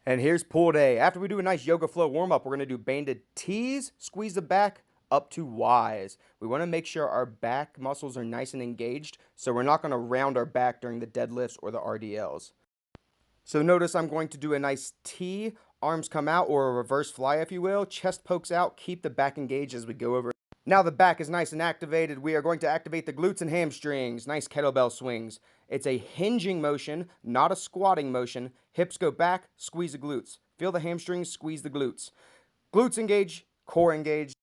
And here's pull day. After we do a nice yoga flow warm up, we're going to do banded T's, squeeze the back up to Y's. We want to make sure our back muscles are nice and engaged, so we're not going to round our back during the deadlifts or the RDLs. So notice I'm going to do a nice T, arms come out, or a reverse fly if you will, chest pokes out, keep the back engaged as we go over. Now the back is nice and activated, we are going to activate the glutes and hamstrings, nice kettlebell swings. It's a hinging motion, not a squatting motion. Hips go back, squeeze the glutes. Feel the hamstrings, squeeze the glutes. Glutes engage, core engage.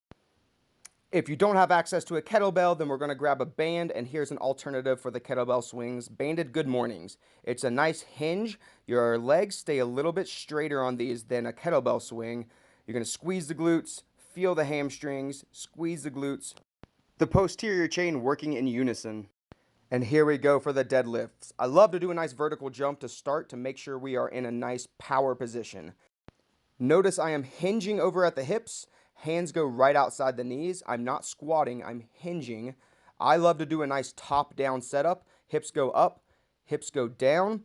If you don't have access to a kettlebell, then we're going to grab a band, and here's an alternative for the kettlebell swings, banded good mornings. It's a nice hinge. Your legs stay a little bit straighter on these than a kettlebell swing. You're going to squeeze the glutes, feel the hamstrings, squeeze the glutes. The posterior chain working in unison. And here we go for the deadlifts. I love to do a nice vertical jump to start to make sure we are in a nice power position. Notice I am hinging over at the hips. Hands go right outside the knees. I'm not squatting, I'm hinging. I love to do a nice top-down setup. Hips go up, hips go down,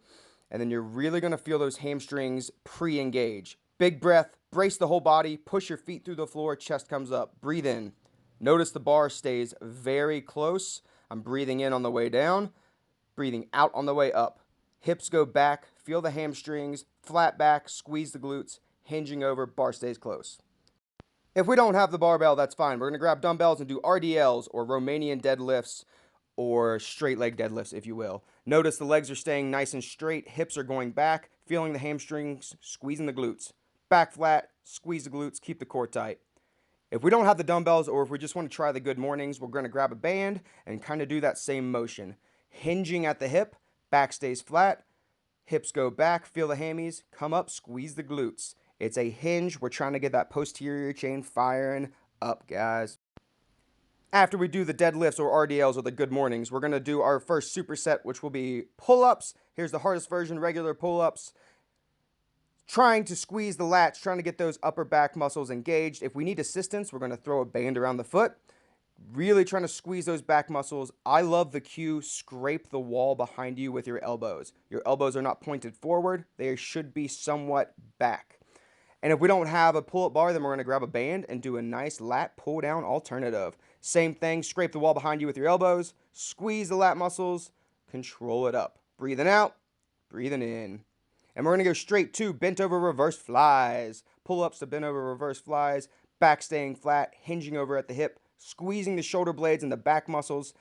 and then you're really going to feel those hamstrings pre-engage. Big breath, brace the whole body, push your feet through the floor, chest comes up. Breathe in. Notice the bar stays very close. I'm breathing in on the way down, breathing out on the way up. Hips go back, feel the hamstrings, flat back, squeeze the glutes, hinging over, bar stays close. If we don't have the barbell, that's fine. We're going to grab dumbbells and do RDLs, or Romanian deadlifts, or straight leg deadlifts, if you will. Notice the legs are staying nice and straight, hips are going back, feeling the hamstrings, squeezing the glutes. Back flat, squeeze the glutes, keep the core tight. If we don't have the dumbbells, or if we just want to try the good mornings, we're going to grab a band and kind of do that same motion. Hinging at the hip, back stays flat, hips go back, feel the hammies, come up, squeeze the glutes. It's a hinge. We're trying to get that posterior chain firing up, guys. After we do the deadlifts or RDLs or the good mornings, we're going to do our first superset, which will be pull-ups. Here's the hardest version, regular pull-ups. Trying to squeeze the lats, trying to get those upper back muscles engaged. If we need assistance, we're going to throw a band around the foot. Really trying to squeeze those back muscles. I love the cue, scrape the wall behind you with your elbows. Your elbows are not pointed forward. They should be somewhat back. And if we don't have a pull-up bar, then we're going to grab a band and do a nice lat pull-down alternative. Same thing, scrape the wall behind you with your elbows, squeeze the lat muscles, control it up. Breathing out, breathing in. And we're going to go straight to bent over reverse flies. Pull-ups to bent over reverse flies, back staying flat, hinging over at the hip, squeezing the shoulder blades and the back muscles,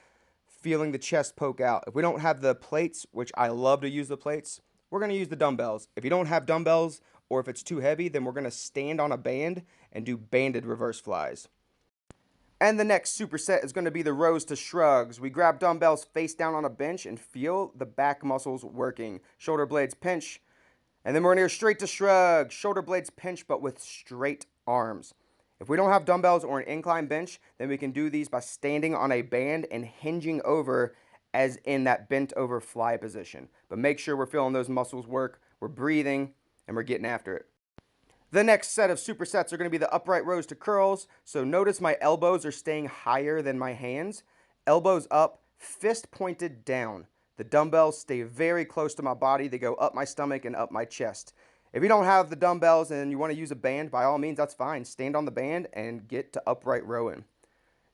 feeling the chest poke out. If we don't have the plates, which I love to use the plates, we're going to use the dumbbells. If you don't have dumbbells, or if it's too heavy, then we're going to stand on a band and do banded reverse flies. And the next superset is going to be the rows to shrugs. We grab dumbbells face down on a bench and feel the back muscles working. Shoulder blades pinch. And then we're going to go straight to shrugs. Shoulder blades pinch, but with straight arms. If we don't have dumbbells or an incline bench, then we can do these by standing on a band and hinging over as in that bent over fly position. But make sure we're feeling those muscles work. We're breathing, and we're getting after it. The next set of supersets are going to be the upright rows to curls. So notice my elbows are staying higher than my hands. Elbows up, fist pointed down. The dumbbells stay very close to my body. They go up my stomach and up my chest. If you don't have the dumbbells and you want to use a band, by all means, that's fine. Stand on the band and get to upright rowing.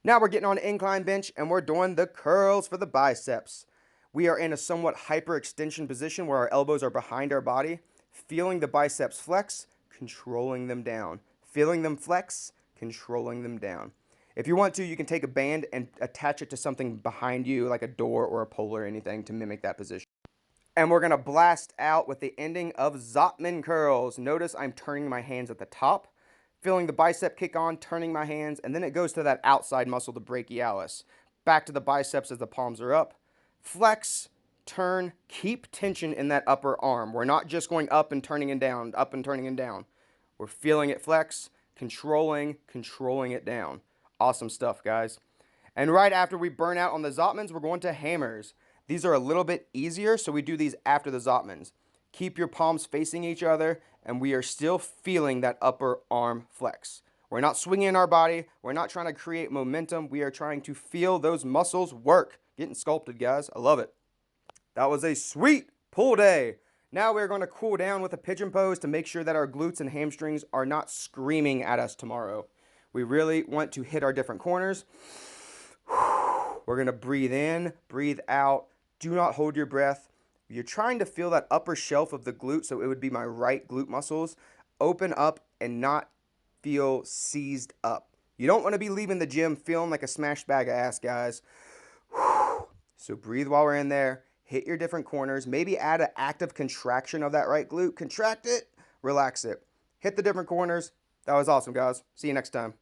Now we're getting on an incline bench and we're doing the curls for the biceps. We are in a somewhat hyperextension position where our elbows are behind our body. Feeling the biceps flex, controlling them down. Feeling them flex, controlling them down. If you want to, you can take a band and attach it to something behind you, like a door or a pole or anything, to mimic that position. And we're going to blast out with the ending of Zottman curls. Notice I'm turning my hands at the top, feeling the bicep kick on, turning my hands, and then it goes to that outside muscle, the brachialis. Back to the biceps as the palms are up. Flex, turn, keep tension in that upper arm. We're not just going up and turning and down, up and turning and down. We're feeling it flex, controlling it down. Awesome stuff, guys. And right after we burn out on the Zottmans, we're going to hammers. These are a little bit easier, so we do these after the Zottmans. Keep your palms facing each other, and we are still feeling that upper arm flex. We're not swinging our body. We're not trying to create momentum. We are trying to feel those muscles work. Getting sculpted, guys. I love it. That was a sweet pull day. Now we're going to cool down with a pigeon pose to make sure that our glutes and hamstrings are not screaming at us tomorrow. We really want to hit our different corners. We're going to breathe in, breathe out. Do not hold your breath. You're trying to feel that upper shelf of the glute, so it would be my right glute muscles. Open up and not feel seized up. You don't want to be leaving the gym feeling like a smashed bag of ass, guys. So breathe while we're in there. Hit your different corners. Maybe add an active contraction of that right glute. Contract it, relax it. Hit the different corners. That was awesome, guys. See you next time.